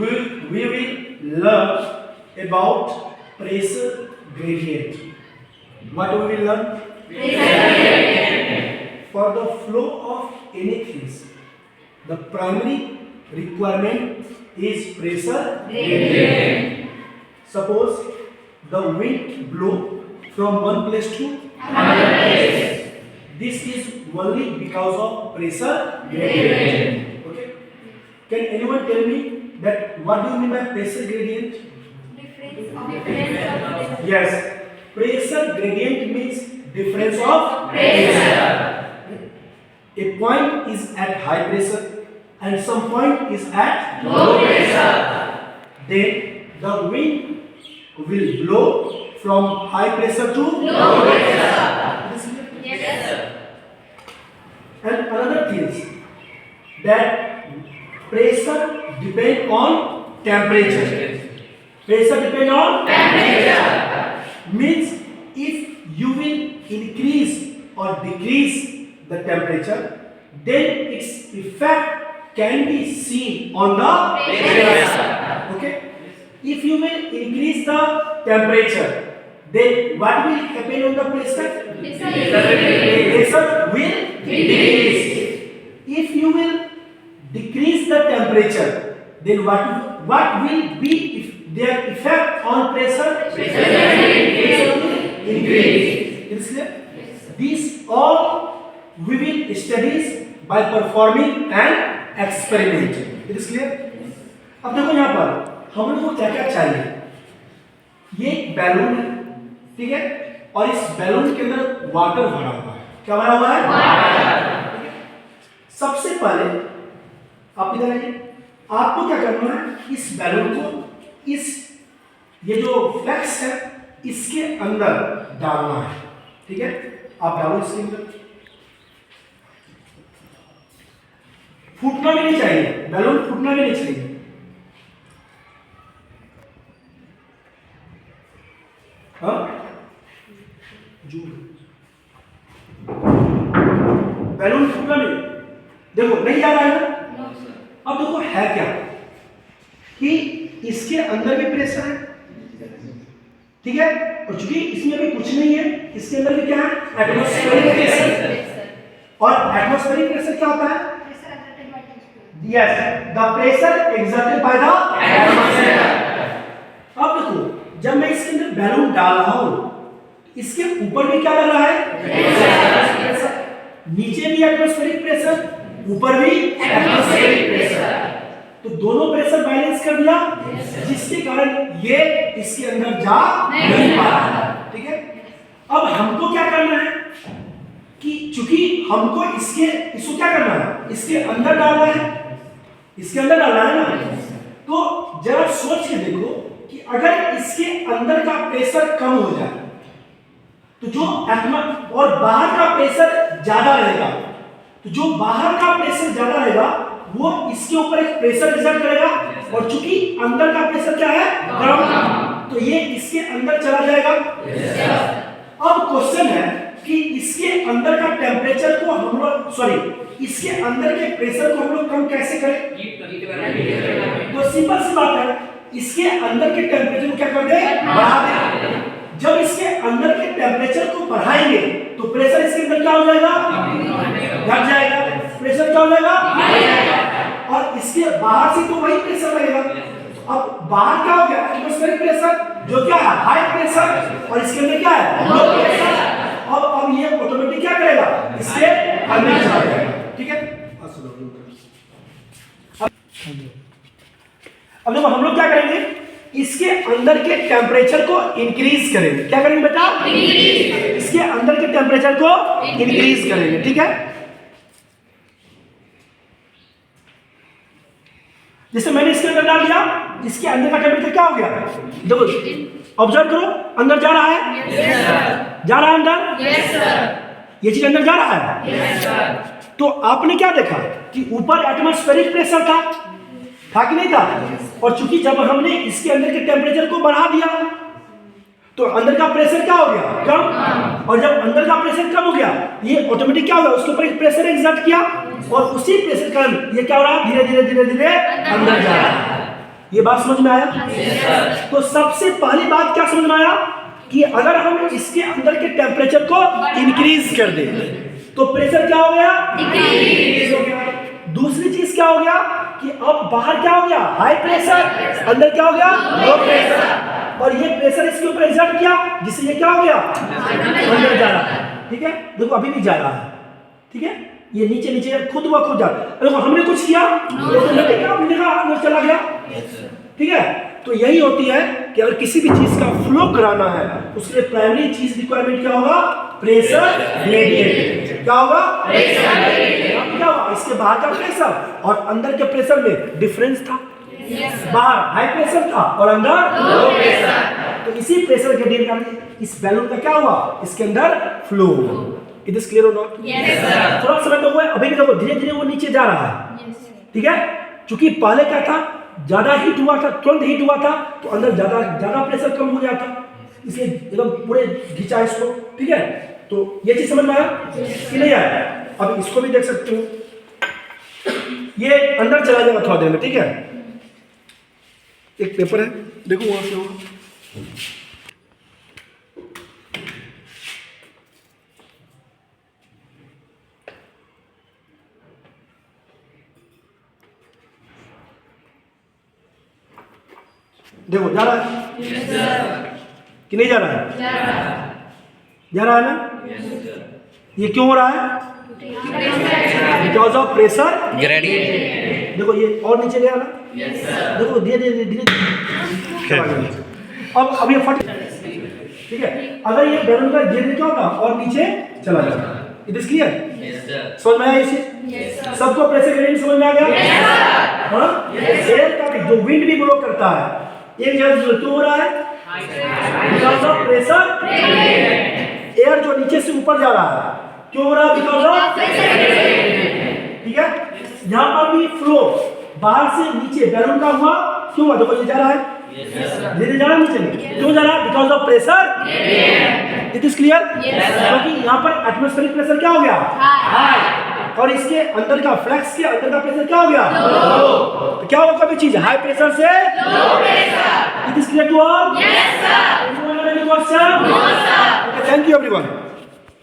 we will learn about pressure gradient. What we will learn? For the flow of anything, the primary requirement is pressure gradient. Suppose the wind blow from one place to another place. This is only because of pressure gradient. Okay. Can anyone tell me that what do you mean by pressure gradient? Difference of pressure. Yes. Pressure gradient means difference of pressure. A point is at high pressure and some point is at low pressure. Then the wind will blow from high pressure to low pressure. Yes, sir. And another thing is that pressure depends on temperature. Pressure depends on temperature. Means if you will increase or decrease the temperature, then its effect can be seen on the pressure. Okay? If you will increase the temperature, then what will happen on the pressure? Pressure will decrease. If you will decrease the temperature, then what will be if their effect on pressure? Pressure will increase. Is clear? These all we will study by performing an experiment. It is clear? अब देखो यहाँ पर हम लोग को क्या क्या चाहिए. ये एक बैलून है, ठीक है, और इस बैलून के अंदर वाटर भरा हुआ है. क्या भरा हुआ है? वाटर. सबसे पहले आप इधर आइए. आपको क्या करना है? इस बैलून को इस ये जो फ्लैक्स है इसके अंदर डालना है. ठीक है, आप डालो इसके अंदर. फूटना भी नहीं चाहिए, बैलून फूटना भी नहीं चाहिए. हाँ, बैलून फूटना नहीं. देखो नहीं जा रहा है ना. अब देखो है क्या कि इसके अंदर भी प्रेशर है, ठीक है, और चूंकि इसमें भी कुछ नहीं है, इसके अंदर भी क्या है? Atmospheric pressure. और एटमॉस्फेरिक प्रेशर क्या होता है? Yes, the pressure exerted by the atmosphere. अब देखो जब मैं इसके अंदर बैलून डाल रहा हूँ, इसके ऊपर भी क्या लग रहा है? प्रेशर. नीचे भी एटमॉस्फेरिक प्रेशर, ऊपर भी एटमॉस्फेरिक प्रेशर. तो दोनों प्रेशर बैलेंस कर दिया, जिसके कारण ये इसके अंदर जा नहीं पा रहा है. ठीक है, अब हमको क्या करना है कि चूंकि हमको इसको क्या करना है? इसके अंदर डालना है. इसके अंदर डालना है ना. तो जरा सोच के देखो कि अगर इसके अंदर का प्रेशर कम हो जाए तो जो और बाहर का प्रेशर ज्यादा रहेगा, तो जो बाहर का प्रेशर ज्यादा रहेगा वो इसके ऊपर एक प्रेशर एक्सर्ट करेगा, और चूंकि अंदर का प्रेशर क्या है? कम, तो ये इसके अंदर चला जाएगा. अब क्वेश्चन है कि इसके अंदर का टेम्परेचर को हम लोग इसके अंदर के प्रेशर को हम लोग कम कैसे करें? तो सिंपल सी बात है, इसके अंदर के टेम्परेचर को क्या कर दें? बढ़ा दें. जब इसके अंदर के टेम्परेचर को बढ़ाएंगे तो प्रेशर इसके अंदर क्या हो जाएगा? घट जाएगा. प्रेशर क्या हो जाएगा? और इसके बाहर से तो वही प्रेशर लगेगा. अब बाहर क्या हो गया? एटमॉस्फेरिक प्रेशर, जो क्या है? हाई प्रेशर, और इसके अंदर क्या है? Low pressure. अब ये ऑटोमेटिक क्या करेगा? इसके अंदर चला जाएगा. ठीक है, अब देखो हम लोग क्या करेंगे, इसके अंदर के टेम्परेचर को इंक्रीज करेंगे. क्या करेंगे बेटा? इसके अंदर के टेम्परेचर को इंक्रीज करेंगे. ठीक है, जैसे मैंने इसके अंदर डाल दिया, इसके अंदर का टेम्परेचर क्या हो गया? देखो ऑब्जर्व करो, अंदर जा रहा है. जा रहा है अंदर. ये चीज अंदर जा रहा है. तो आपने क्या देखा कि ऊपर एटमॉस्फेरिक प्रेशर था कि नहीं था? और चूंकि जब हमने इसके अंदर के टेम्परेचर को बढ़ा दिया तो अंदर का प्रेशर क्या हो गया? कम. और जब अंदर का प्रेशर कम हो गया, ये ऑटोमेटिक क्या हो गया? उसके ऊपर एक प्रेशर एक्सर्ट किया, और उसी प्रेशर के कारण ये क्या हो रहा है? धीरे धीरे धीरे धीरे अंदर जा रहा है. ये बात समझ में आया? तो सबसे पहली बात क्या समझ में आया कि अगर हम इसके अंदर के टेम्परेचर को इंक्रीज कर दें तो प्रेशर क्या हो गया? डिक्रीज हो गया। दूसरी चीज क्या हो गया कि अब बाहर क्या हो गया? हाई प्रेशर, अंदर क्या हो गया? Low pressure. और ये प्रेशर इसके ऊपर एग्जर्ट किया जिससे ये क्या हो गया? अंदर जा रहा है। ठीक है, देखो अभी भी जा रहा है। ठीक है, ये नीचे नीचे खुद व खुद जा रहा है। देखो हमने कुछ किया आपने देखा अंदर चला गया। ठीक है, तो यही होती है कि अगर किसी भी चीज का फ्लो कराना है उसके लिए प्राइमरी चीज रिक्वायरमेंट क्या होगा? Pressure gradient. क्या होगा? Pressure gradient. क्या होगा? इसके बाहर का प्रेशर और अंदर के प्रेशर में डिफरेंस था। बाहर हाई प्रेशर था और अंदर लो प्रेशर। तो इसी प्रेशर ग्रेडियंट का इस बैलून का क्या हुआ? इसके अंदर फ्लो। इट इज क्लियर और नॉट? थोड़ा समय तो हुआ है, अभी भी देखो धीरे धीरे वो नीचे जा रहा है। ठीक है, क्योंकि पहले क्या था, ज्यादा हीट हुआ था, तुरंत हीट हुआ था तो अंदर ज्यादा प्रेशर कम हो गया था, इसलिए एकदम पूरे खींचा इसको। ठीक है, तो ये चीज समझ में आया कि नहीं आया? अब इसको भी देख सकते हो, ये अंदर चला जाएगा थोड़ा देर में। ठीक है, एक पेपर है, देखो वहां से होगा। देखो जा रहा है कि नहीं जा रहा है? जा रहा है ना? ये क्यों हो रहा है? Because of pressure gradient. देखो ये और नीचे गया ना? देखो धीरे धीरे धीरे अब ये फट। ठीक है, अगर ये बैलून का धीरे धीरे क्या होगा? और नीचे चला जाएगा। It is clear? समझ में आया इसे? सबको प्रेशर ग्रेडियंट समझ में आ गया? हाँ, एयर का भी जो विंड भी ब्लो करता है एक जगह क्यों हो रहा है? Because of pressure. एयर जो नीचे से ऊपर जा रहा है क्यों हो रहा है? Because of pressure. ठीक है, यहाँ पर भी फ्लो बाहर से नीचे बैलून का हुआ क्यों हुआ? देखो ये जा रहा है, धीरे जा रहा है नीचे में, क्यों जा रहा है? Because of pressure. It is clear? क्योंकि यहाँ पर एटमॉस्फेरिक प्रेशर क्या हो गया? हाई। और इसके अंदर का फ्लक्स के अंदर का प्रेशर क्या हो गया? लो। तो क्या होगा कभी चीज हाई प्रेशर से low pressure. It is clear to all? Yes sir. Any question? No sir. Okay, thank you everyone.